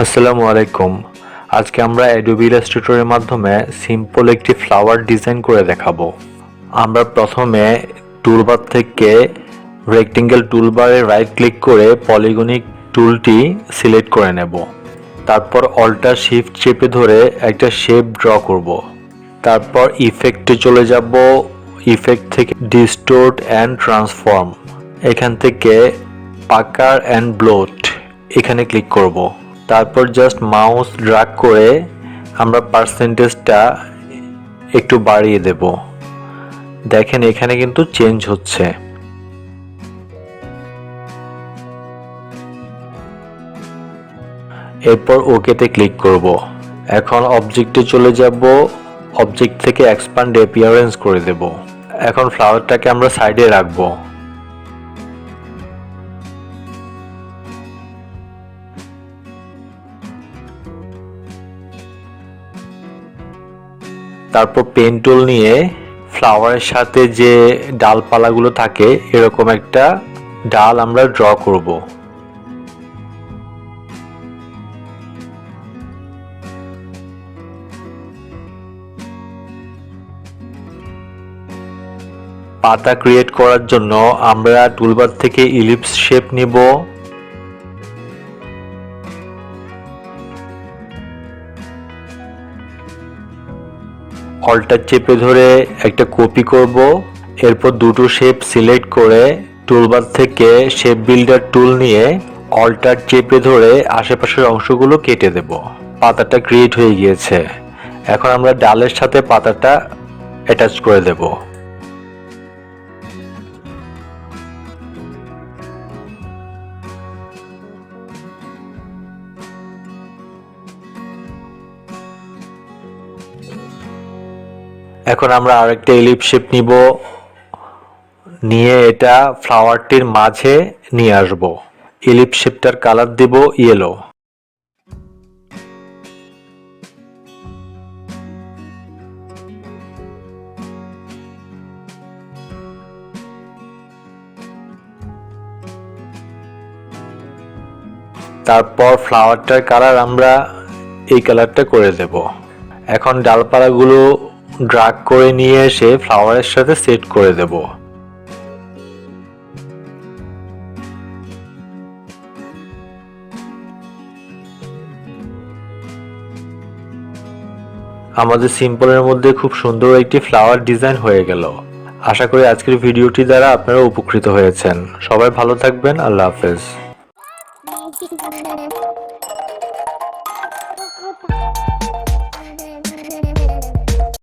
আসসালামু আলাইকুম। আজকে আমরা Adobe Illustrator এর মাধ্যমে সিম্পল একটি ফ্লাওয়ার ডিজাইন করে দেখাবো। আমরা প্রথমে টুলবার থেকে রেক্টেঙ্গেল টুলবারে রাইট ক্লিক করে পলিগনিক টুলটি সিলেক্ট করে নেব। তারপর অল্টার শিফট চেপে ধরে একটা শেপ ড্র করব। তারপর ইফেক্টে চলে যাব। ইফেক্ট থেকে ডিস্টোর্ট অ্যান্ড ট্রান্সফর্ম, এখান থেকে পাকার অ্যান্ড ব্লোট এখানে ক্লিক করব। তারপর জাস্ট মাউস ড্র্যাগ করে আমরা পার্সেন্টেজটা একটু বাড়িয়ে দেব। দেখেন এখানে কিন্তু চেঞ্জ হচ্ছে। এরপর ওকেতে ক্লিক করব। এখন অবজেক্টে চলে যাব। অবজেক্ট থেকে এক্সপ্যান্ড অ্যাপিয়ারেন্স করে দেব। এখন ফ্লাওয়ারটাকে আমরা সাইডে রাখবো। তারপর পেন টুল নিয়ে ফ্লাওয়ারের সাথে যে ডালপালাগুলো থাকে এরকম একটা ডাল আমরা ড্র করব। পাতা ক্রিয়েট করার জন্য আমরা টুলবার থেকে ইলিপস শেপ নিব। অল্টার চেপে ধরে একটা কপি করব। এরপর দুটো শেপ সিলেক্ট করে টুলবার থেকে শেপ বিল্ডার টুল নিয়ে অল্টার চেপে ধরে আশেপাশের অংশগুলো কেটে দেব। পাতাটা ক্রিয়েট হয়ে গিয়েছে। এখন আমরা ডালের সাথে পাতাটা অ্যাটাচ করে দেব। এখন আমরা আরেকটা এলিপ শেপ নিব, নিয়ে এটা ফ্লাওয়ারটির মাঝে নিয়ে আসব। এলিপ শেপটার কালার দিব ইয়েলো। তারপর ফ্লাওয়ারটার কালার আমরা এই কালারটা করে দেব। এখন ডালপালাগুলো ড্র্যাগ করে নিয়ে এসে ফ্লাওয়ারের সাথে সেট করে দেব। আমাদের সিম্পলের মধ্যে খুব সুন্দর একটি ফ্লাওয়ার ডিজাইন হয়ে গেল। আশা করি আজকের ভিডিওটি দ্বারা আপনারা উপকৃত হয়েছেন। সবাই ভালো থাকবেন। আল্লাহ হাফেজ।